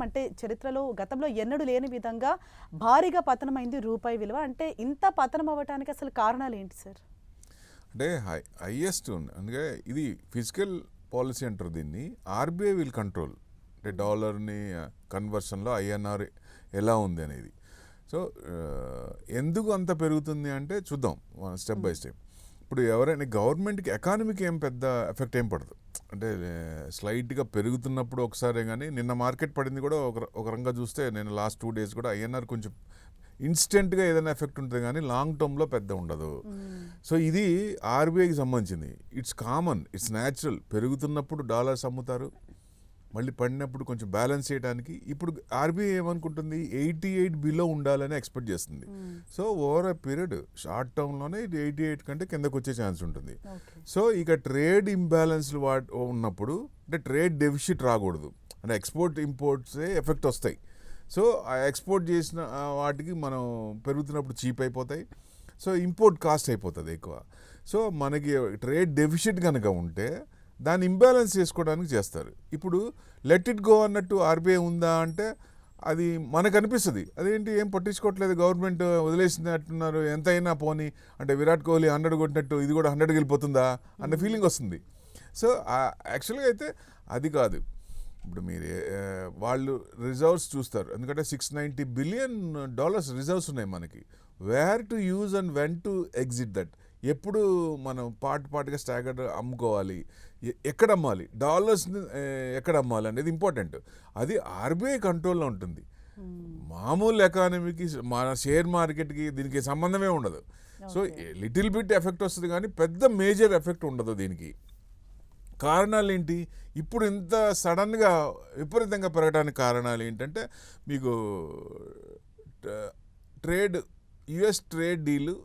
అంటే చరిత్రలో గతంలో ఎన్నడూ లేని విధంగా భారీగా పతనమైంది రూపాయి విలువ. అంటే ఇంత పతనం అవ్వటానికి అసలు కారణాలు ఏంటి సార్? అంటే హైయెస్ట్ అందుకే ఇది ఫిజికల్ పాలసీ అంటారు దీన్ని. ఆర్బీఐ విల్ కంట్రోల్ అంటే డాలర్ని కన్వర్షన్లో ఐఎన్ఆర్ ఎలా ఉంది అనేది. సో ఎందుకు అంత పెరుగుతుంది అంటే చూద్దాం స్టెప్ బై స్టెప్. ఇప్పుడు ఎవరైనా గవర్నమెంట్కి ఎకానమీకి ఏం పెద్ద ఎఫెక్ట్ ఏం పడదు. అంటే స్లైట్గా పెరుగుతున్నప్పుడు ఒకసారి, కానీ నిన్న మార్కెట్ పడింది కూడా ఒక రంగా చూస్తే నేను లాస్ట్ 2 days కూడా ఐఎన్ఆర్ కొంచెం ఇన్స్టెంట్గా ఏదైనా ఎఫెక్ట్ ఉంటుంది కానీ లాంగ్ టర్మ్లో పెద్ద ఉండదు. సో ఇది ఆర్బీఐకి సంబంధించింది. It's common, it's natural. పెరుగుతున్నప్పుడు డాలర్స్ అమ్ముతారు, మళ్ళీ పడినప్పుడు కొంచెం బ్యాలెన్స్ చేయడానికి. ఇప్పుడు ఆర్బీఐ ఏమనుకుంటుంది, 88 బిలో ఉండాలని ఎక్స్పెక్ట్ చేస్తుంది. So over a period short టర్మ్లోనే ఇది 88 కంటే కిందకు వచ్చే ఛాన్స్ ఉంటుంది. సో ఇక ట్రేడ్ ఇంబ్యాలెన్స్లు ఉన్నప్పుడు అంటే ట్రేడ్ డెఫిసిట్ రాకూడదు. అంటే ఎక్స్పోర్ట్ ఇంపోర్ట్సే ఎఫెక్ట్ వస్తాయి. సో ఆ ఎక్స్పోర్ట్ చేసిన వాటికి మనం పెరుగుతున్నప్పుడు చీప్ అయిపోతాయి. సో ఇంపోర్ట్ కాస్ట్ అయిపోతుంది ఎక్కువ. సో మనకి ట్రేడ్ డెఫిసిట్ కనుక ఉంటే దాన్ని ఇంబ్యాలెన్స్ చేసుకోవడానికి చేస్తారు. ఇప్పుడు లెట్ ఇట్ గో అన్నట్టు ఆర్బీఐ ఉందా అంటే అది మనకు అనిపిస్తుంది, అదేంటి ఏం పట్టించుకోవట్లేదు, గవర్నమెంట్ వదిలేసింది అంటున్నారు, ఎంతైనా పోనీ అంటే విరాట్ కోహ్లీ 100 కొట్టినట్టు ఇది కూడా 100కి వెళ్ళిపోతుందా అన్న ఫీలింగ్ వస్తుంది. సో యాక్చువల్గా అయితే అది కాదు. ఇప్పుడు మీరు వాళ్ళు రిజర్వ్స్ చూస్తారు, ఎందుకంటే $690 బిలియన్ రిజర్వ్స్ ఉన్నాయి మనకి. Where to use and when to exit that. ఎప్పుడు మనం పాటుగా స్టాగర్డ్ అమ్ముకోవాలి, ఎక్కడ అమ్మాలి, డాలర్స్ని ఎక్కడ అమ్మాలి అనేది ఇంపార్టెంట్. అది ఆర్బీఐ కంట్రోల్లో ఉంటుంది. మామూలు ఎకానమీకి, మన షేర్ మార్కెట్కి దీనికి సంబంధమే ఉండదు. సో లిటిల్ బిట్ ఎఫెక్ట్ వస్తుంది కానీ పెద్ద మేజర్ ఎఫెక్ట్ ఉండదు దీనికి. కారణాలు ఏంటి, ఇప్పుడు ఇంత సడన్గా విపరీతంగా పెరగడానికి కారణాలు ఏంటంటే మీకు యుఎస్ ట్రేడ్ డీలు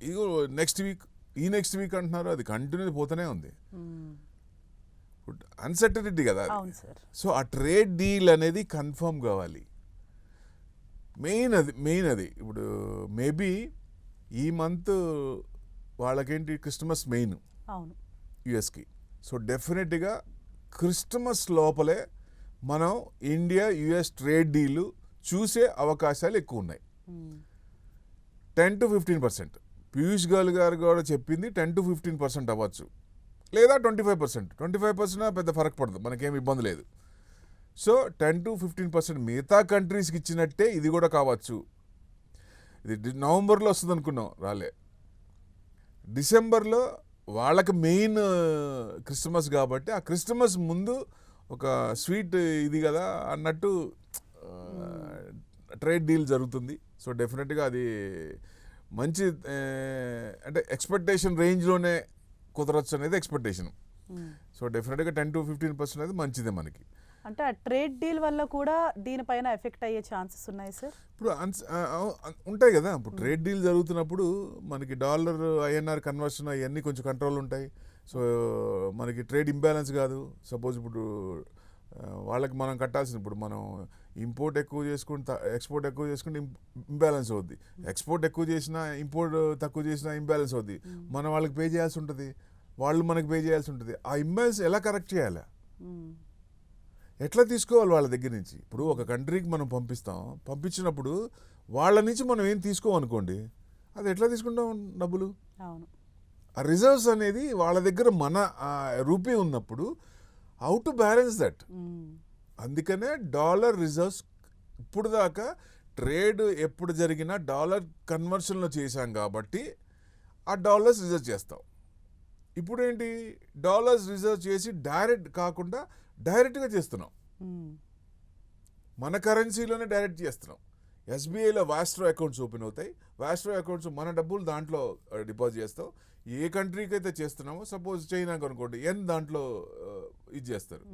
ఇది నెక్స్ట్ వీక్ అంటున్నారు, అది కంటిన్యూ పోతూనే ఉంది. అన్సర్టనిటీ కదా. సో ఆ ట్రేడ్ డీల్ అనేది కన్ఫర్మ్ కావాలి. మెయిన్ అది ఇప్పుడు మేబీ ఈ మంత్ వాళ్ళకేంటి క్రిస్టమస్ మెయిన్ యుఎస్కి. సో డెఫినెట్గా క్రిస్టమస్ లోపలే మనం ఇండియా యుఎస్ ట్రేడ్ డీలు చూసే అవకాశాలు ఎక్కువ ఉన్నాయి. 10 to 15%. పీయూష్ గోయల్ గారు కూడా చెప్పింది 10 to 15% అవ్వచ్చు, లేదా 25%. 25% పెద్ద ఫరక్ పడదు, మనకేం ఇబ్బంది లేదు. సో 10 to 15% మిగతా కంట్రీస్కి ఇచ్చినట్టే ఇది కూడా కావచ్చు. ఇది నవంబర్లో వస్తుంది అనుకున్నాం, రాలే. డిసెంబర్లో వాళ్ళకి మెయిన్ క్రిస్టమస్ కాబట్టి ఆ క్రిస్టమస్ ముందు ఒక స్వీట్ ఇది కదా అన్నట్టు ట్రేడ్ డీల్ జరుగుతుంది. సో డెఫినెట్గా అది మంచి అంటే ఎక్స్పెక్టేషన్ రేంజ్లోనే కుదరచ్చు అనేది ఎక్స్పెక్టేషన్. సో డెఫినెట్గా 10 to 15% అనేది మంచిదే మనకి. అంటే ఆ ట్రేడ్ డీల్ వల్ల కూడా దీనిపైన ఎఫెక్ట్ అయ్యే ఛాన్సెస్ ఉన్నాయి సార్? ఇప్పుడు ఉంటాయి కదా. ఇప్పుడు ట్రేడ్ డీల్ జరుగుతున్నప్పుడు మనకి డాలర్ ఐఎన్ఆర్ కన్వర్షన్ అవన్నీ కొంచెం కంట్రోల్ ఉంటాయి. సో మనకి ట్రేడ్ ఇంబ్యాలెన్స్ కాదు. సపోజ్ ఇప్పుడు వాళ్ళకి మనం కట్టాల్సింది, ఇప్పుడు మనం ఇంపోర్ట్ ఎక్కువ చేసుకుంటే ఎక్స్పోర్ట్ ఎక్కువ చేసుకుంటే ఇంబ్యాలెన్స్ అవుద్ది, ఎక్స్పోర్ట్ ఎక్కువ చేసినా ఇంపోర్ట్ తక్కువ చేసినా ఇంబ్యాలెన్స్ అవుద్ది. మనం వాళ్ళకి పే చేయాల్సి ఉంటుంది, వాళ్ళు మనకి పే చేయాల్సి ఉంటుంది. ఆ ఇంబ్యాలెన్స్ ఎలా కరెక్ట్ చేయాలి, ఎట్లా తీసుకోవాలి వాళ్ళ దగ్గర నుంచి? ఇప్పుడు ఒక కంట్రీకి మనం పంపించినప్పుడు వాళ్ళ నుంచి మనం ఏం తీసుకోమనుకోండి, అది ఎట్లా తీసుకుంటాం డబ్బులు? ఆ రిజర్వ్స్ అనేది వాళ్ళ దగ్గర మన రూపీ ఉన్నప్పుడు హౌ టు బ్యాలెన్స్ దట్. అందుకనే డాలర్ రిజర్వ్స్ ఇప్పుడు దాకా ట్రేడ్ ఎప్పుడు జరిగినా డాలర్ కన్వర్షన్లో చేశాం కాబట్టి ఆ డాలర్స్ రిజర్వ్ చేస్తాం. ఇప్పుడు ఏంటి, డాలర్స్ రిజర్వ్ చేసి డైరెక్ట్ కాకుండా డైరెక్ట్గా చేస్తున్నాం, మన కరెన్సీలోనే డైరెక్ట్ చేస్తున్నాం. ఎస్బీఐలో వాస్ట్రో అకౌంట్స్ ఓపెన్ అవుతాయి. వాస్ట్రో అకౌంట్స్ మన డబ్బులు దాంట్లో డిపాజిట్ చేస్తాం. ఏ కంట్రీకి అయితే చేస్తున్నామో, సపోజ్ చైనాకి అనుకోండి, దాంట్లో ఇది చేస్తారు.